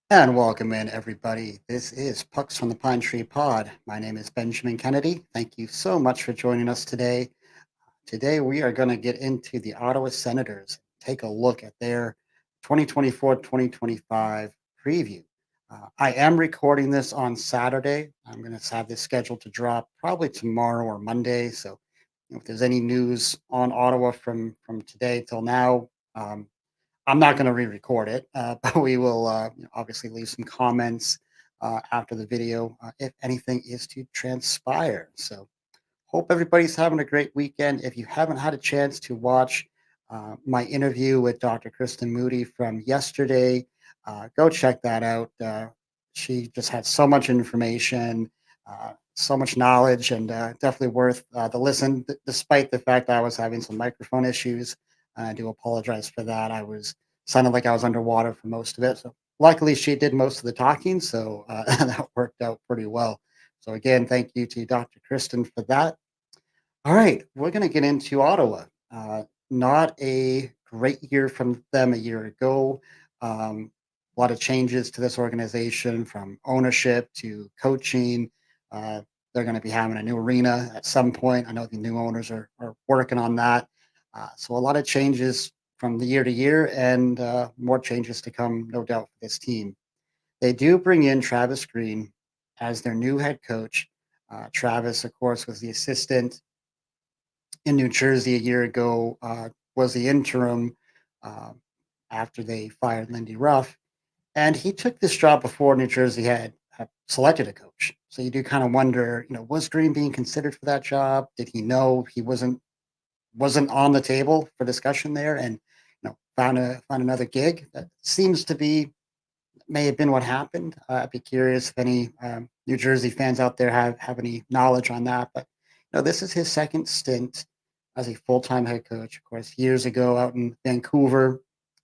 And welcome in, everybody. This is Pucks from the Pine Tree Pod. My name is Benjamin Kennedy. Thank you so much for joining us today. Today, we are going to get into the Ottawa Senators, take a look at their 2024-2025 preview. I am recording this on Saturday. I'm going to have this scheduled to drop probably tomorrow or Monday. So, if there's any news on Ottawa from today till now, um, I'm not going to re-record it, but we will obviously leave some comments after the video if anything is to transpire. So hope everybody's having a great weekend. If you haven't had a chance to watch my interview with Dr. Kristen Moody from yesterday, go check that out. She just had so much information, so much knowledge, and definitely worth the listen, despite the fact that I was having some microphone issues. I do apologize for that. I was sounded like I was underwater for most of it. So luckily, she did most of the talking, so that worked out pretty well. So again, thank you to Dr. Kristen for that. All right, we're going to get into Ottawa. Not a great year from them a year ago. A lot of changes to this organization from ownership to coaching. Uh, they're going to be having a new arena at some point. I know the new owners are working on that. So a lot of changes from the year to year and more changes to come, no doubt, for this team. They do bring in Travis Green as their new head coach. Travis, of course, was the assistant in New Jersey a year ago, was the interim uh, after they fired Lindy Ruff. And he took this job before New Jersey had selected a coach. So you do kind of wonder, was Green being considered for that job? Did he know he wasn't on the table for discussion there, and found another gig? That seems to be may have been what happened. I'd be curious if any New Jersey fans out there have any knowledge on that. But this is his second stint as a full time head coach. Of course, years ago out in Vancouver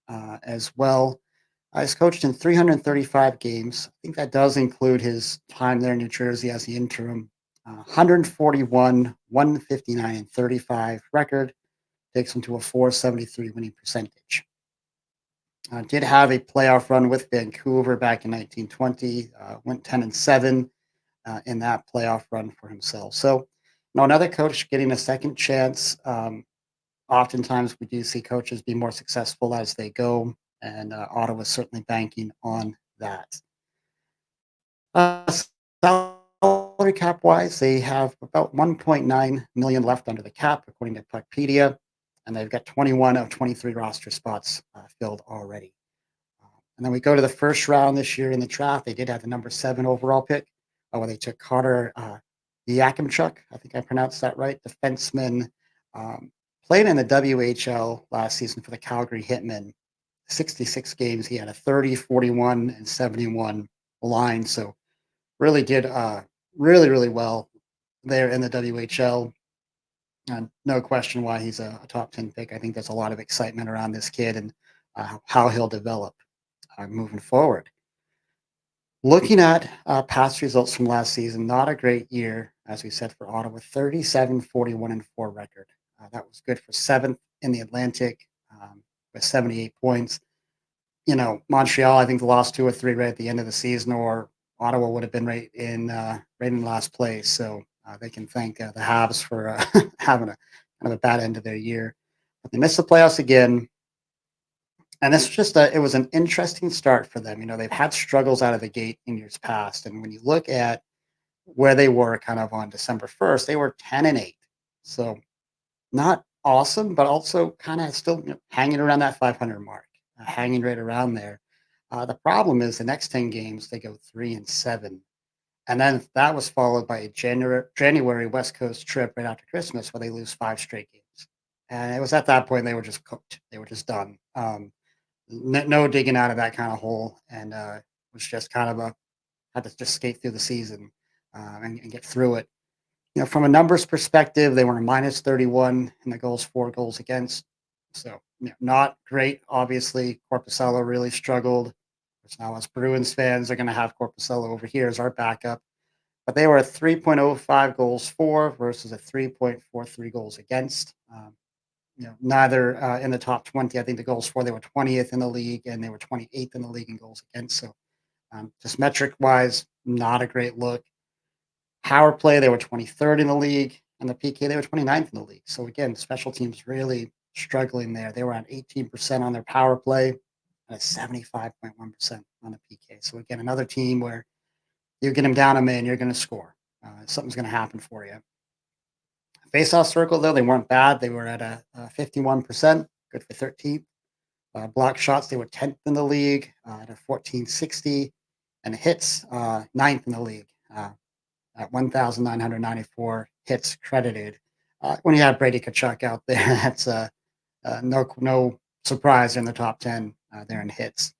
as well. He's coached in 335 games. I think that does include his time there in New Jersey as the interim. 141, 159, and 35 record takes him to a 473 winning percentage. Did have a playoff run with Vancouver back in 1920. Went 10-7 in that playoff run for himself. So, another coach getting a second chance. Oftentimes, we do see coaches be more successful as they go, and Ottawa's certainly banking on that. Uh, Salary cap wise, they have about 1.9 million left under the cap, according to Puckpedia, and they've got 21 of 23 roster spots filled already. And then we go to the first round this year in the draft. They did have the number 7 overall pick, where they took Carter Yakimchuk. I think I pronounced that right. Defenseman, um, played in the WHL last season for the Calgary Hitmen. 66 games. He had a 30, 41, and 71 line. So really did really, really well there in the WHL. And no question why he's a top 10 pick. I think there's a lot of excitement around this kid and how he'll develop moving forward. Looking at past results from last season, not a great year, as we said, for Ottawa. 37, 41, and 4 record. That was good for seventh in the Atlantic with 78 points. Montreal, I think, lost 2 or 3 right at the end of the season, or Ottawa would have been right in last place. So they can thank the Habs for having a kind of a bad end of their year. But they missed the playoffs again. And it's just it was an interesting start for them. They've had struggles out of the gate in years past. And when you look at where they were kind of on December 1st, they were 10-8. So not awesome, but also kind of still hanging around that 500 mark, hanging right around there. The problem is the next 10 games, they go 3-7. And then that was followed by a January West Coast trip right after Christmas where they lose 5 straight games. And it was at that point they were just cooked. They were just done. No digging out of that kind of hole, and was just kind of a had to just skate through the season and get through it. From a numbers perspective, they were a minus 31 in the goals for, goals against. So not great. Obviously, Corpusalo really struggled. Which now, as Bruins fans, are going to have Corpusalo over here as our backup. But they were a 3.05 goals for versus a 3.43 goals against. Neither in the top 20. I think the goals for they were 20th in the league and they were 28th in the league in goals against. So Just metric wise, not a great look. Power play, they were 23rd in the league, and the PK, they were 29th in the league. So again, special teams really struggling there. They were on 18% on their power play and a 75.1% on the PK. So again, another team where you get them down a man, you're going to score. Something's going to happen for you. Face-off circle, though, they weren't bad. They were at a 51%, good for 13th. Block shots, they were 10th in the league at a 1460, and hits, ninth in the league at 1,994 hits credited. When you have Brady Kachuk out there, that's no surprise they're in the top 10 there in hits.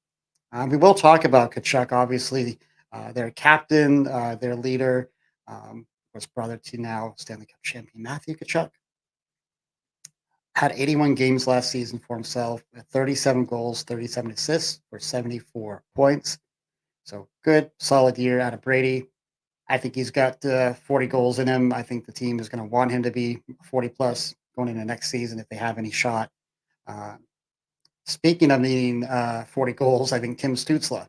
We will talk about Kachuk, obviously, their captain, their leader, was brother to now Stanley Cup champion Matthew Kachuk. Had 81 games last season for himself, 37 goals, 37 assists for 74 points. So good, solid year out of Brady. I think he's got 40 goals in him. I think the team is going to want him to be 40 plus going into next season if they have any shot. Uh, Speaking of needing 40 goals, I think Tim Stutzla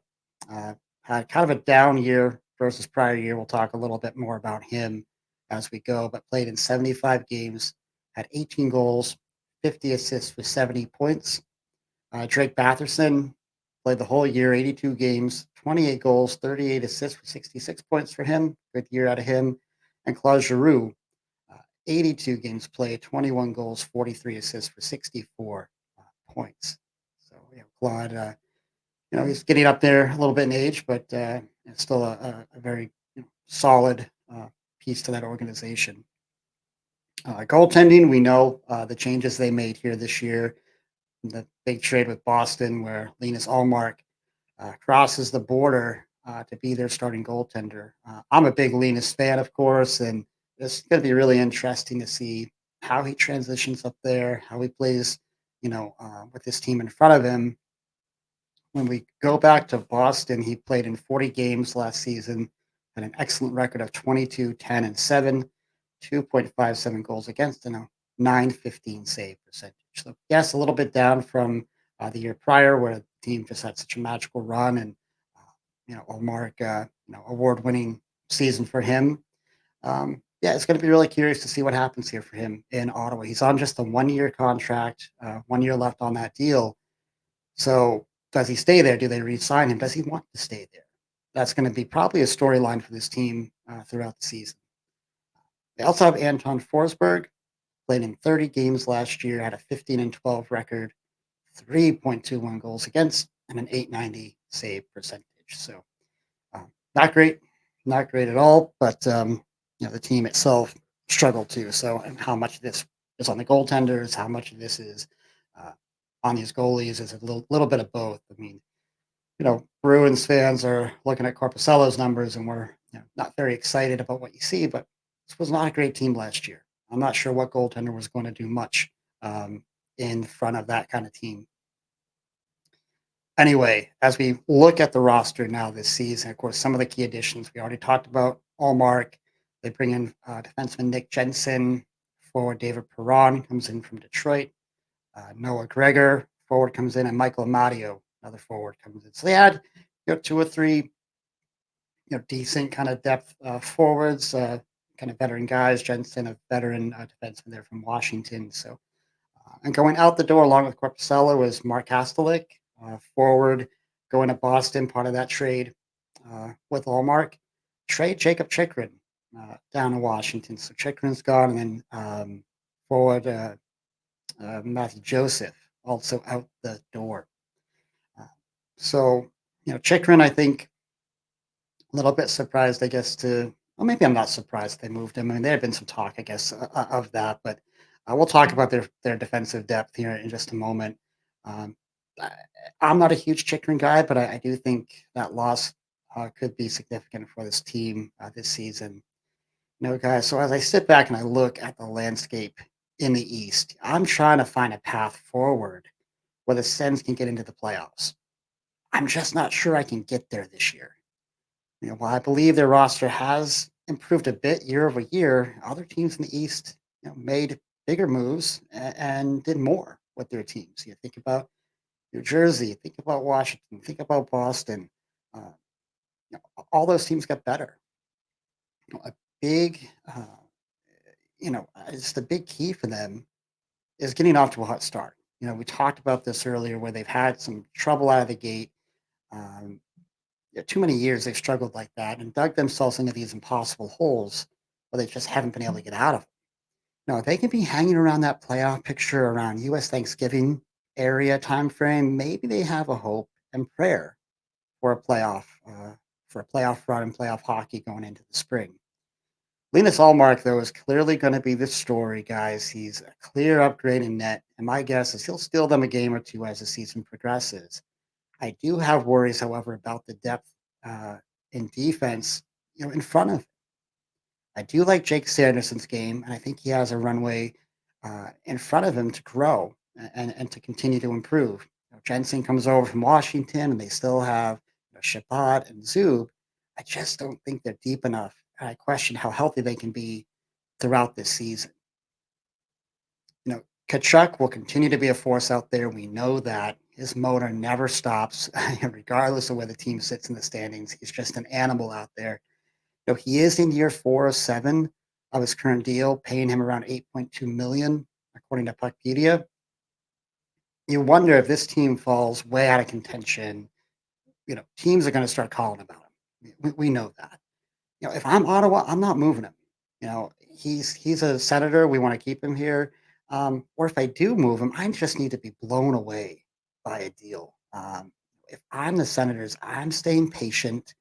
uh, had kind of a down year versus prior year. We'll talk a little bit more about him as we go, but played in 75 games, had 18 goals, 50 assists for 70 points. Drake Batherson played the whole year, 82 games, 28 goals, 38 assists for 66 points for him. Good year out of him. And Claude Giroux, 82 games played, 21 goals, 43 assists for 64 points. So, Claude, he's getting up there a little bit in age, but it's still a very solid piece to that organization. Goaltending, we know the changes they made here this year. The big trade with Boston, where Linus Ullmark crosses the border to be their starting goaltender. I'm a big Linus fan, of course, and it's going to be really interesting to see how he transitions up there, how he plays, with this team in front of him. When we go back to Boston, he played in 40 games last season, had an excellent record of 22, 10, and 7, 2.57 goals against, and a 915 save percentage. So, yes, a little bit down from the year prior, where the team just had such a magical run, and Olmark, award-winning season for him. Yeah, it's going to be really curious to see what happens here for him in Ottawa. He's on just a one-year contract, 1 year left on that deal. So, does he stay there? Do they re-sign him? Does he want to stay there? That's going to be probably a storyline for this team throughout the season. They also have Anton Forsberg, played in 30 games last year, had a 15 and 12 record, 3.21 goals against, and an 890 save percentage. So, not great, not great at all. But the team itself struggled too. So, and how much of this is on the goaltenders? How much of this is uh, on these goalies? Is a little bit of both. I mean, Bruins fans are looking at Corpusello's numbers, and we're not very excited about what you see. But this was not a great team last year. I'm not sure what goaltender was going to do much in front of that kind of team. Anyway, as we look at the roster now this season, of course, some of the key additions we already talked about. Allmark, they bring in defenseman Nick Jensen, forward David Perron comes in from Detroit. Noah Gregor, forward comes in, and Michael Amadio, another forward comes in. So they had two or three decent kind of depth forwards, kind of veteran guys. Jensen, a veteran defenseman there from Washington. So and going out the door along with Corpusello is Mark Kastelik, forward going to Boston, part of that trade with Allmark. Trade Jacob Chikrin down to Washington. So Chikrin's gone, and then forward Matthew Joseph also out the door. Uh, so, Chikrin, I think, a little bit surprised, I guess, well, maybe I'm not surprised they moved him. I mean, there had been some talk, I guess, of that, but we'll talk about their defensive depth here in just a moment. Um, I, I'm not a huge Chikrin guy, but I do think that loss could be significant for this team this season. Guys, so as I sit back and I look at the landscape in the East, I'm trying to find a path forward where the Sens can get into the playoffs. I'm just not sure I can get there this year. While I believe their roster has improved a bit year over year, other teams in the East, made bigger moves and did more with their teams. You think about New Jersey, think about Washington, think about Boston. Uh, All those teams got better. A big, it's the big key for them is getting off to a hot start. We talked about this earlier where they've had some trouble out of the gate. Um, yeah, too many years they've struggled like that and dug themselves into these impossible holes where they just haven't been able to get out of. No, if they can be hanging around that playoff picture around U.S. Thanksgiving area time frame, maybe they have a hope and prayer for a playoff run and playoff hockey going into the spring. Linus Ullmark, though, is clearly going to be the story, guys. He's a clear upgrade in net, and my guess is he'll steal them a game or two as the season progresses. I do have worries, however, about the depth uh, in defense, in front of. I do like Jake Sanderson's game, and I think he has a runway in front of him to grow and to continue to improve. Jensen comes over from Washington, and they still have Shabbat and Zub. I just don't think they're deep enough. I question how healthy they can be throughout this season. Kachuk will continue to be a force out there. We know that his motor never stops, regardless of where the team sits in the standings. He's just an animal out there. He is in year 4 of 7 of his current deal, paying him around 8.2 million, according to Puckpedia. You wonder if this team falls way out of contention. Teams are going to start calling about him. We know that. If I'm Ottawa, I'm not moving him. He's a senator. We want to keep him here. Or if I do move him, I just need to be blown away by a deal. If I'm the Senators, I'm staying patient.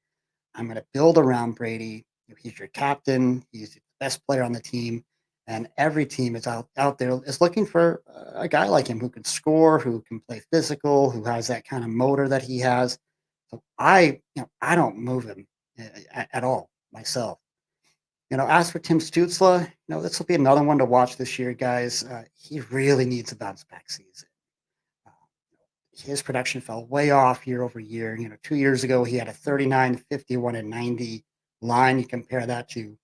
I'm going to build around Brady. He's your captain. He's the best player on the team, and every team is out there is looking for a guy like him who can score, who can play physical, who has that kind of motor that he has. So I don't move him at all myself. As for Tim Stutzla, this will be another one to watch this year, guys. He really needs a bounce back season. Uh, his production fell way off year over year. 2 years ago, he had a 39, 51, and 90 line. You compare that to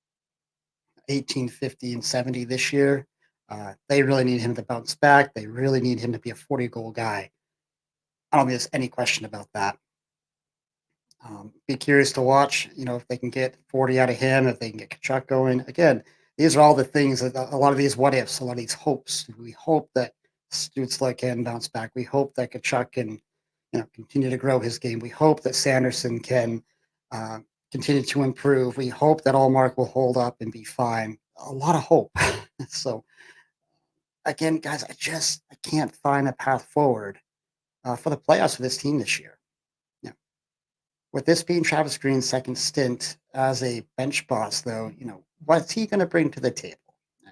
18, 50, and 70 this year. They really need him to bounce back. They really need him to be a 40-goal guy. I don't think there's any question about that. Be curious to watch, if they can get 40 out of him, if they can get Kachuk going. Again, these are all the things that a lot of these what ifs, a lot of these hopes. We hope that Stutzla can bounce back. We hope that Kachuk can, continue to grow his game. We hope that Sanderson can uh, continue to improve. We hope that Allmark will hold up and be fine. A lot of hope. So again, guys, I can't find a path forward for the playoffs for this team this year. With this being Travis Green's second stint as a bench boss, though, what's he going to bring to the table?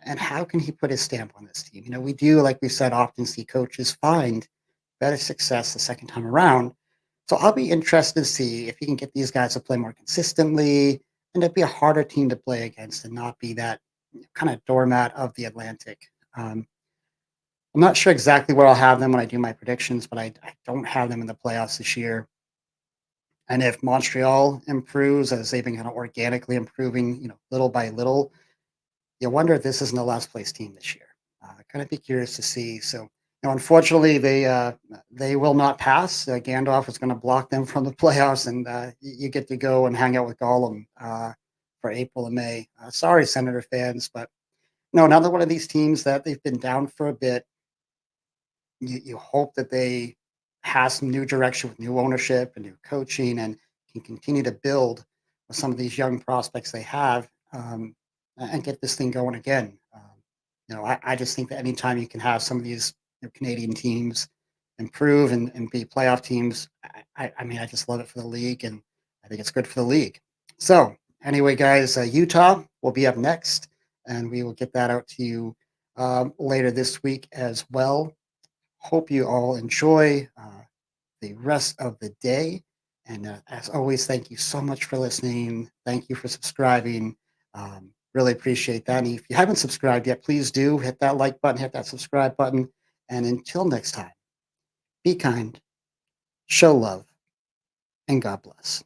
And how can he put his stamp on this team? We do, like we said, often see coaches find better success the second time around. So I'll be interested to see if he can get these guys to play more consistently and to be a harder team to play against and not be that kind of doormat of the Atlantic. I'm not sure exactly where I'll have them when I do my predictions, but I don't have them in the playoffs this year. And if Montreal improves as they've been kind of organically improving, little by little, you wonder if this isn't the last place team this year. Kind of be curious to see. So, unfortunately, they will not pass. Gandalf is going to block them from the playoffs, and you get to go and hang out with Gollum for April and May. Sorry, Senator fans, but no, another one of these teams that they've been down for a bit. You hope that they have some new direction with new ownership and new coaching and can continue to build with some of these young prospects they have and get this thing going again. I just think that anytime you can have some of these Canadian teams improve and be playoff teams, I mean, I just love it for the league and I think it's good for the league. So, anyway, guys, Utah will be up next and we will get that out to you later this week as well. Hope you all enjoy the rest of the day. And as always, thank you so much for listening. Thank you for subscribing. Really appreciate that. And if you haven't subscribed yet, please do hit that like button, hit that subscribe button. And until next time, be kind, show love, and God bless.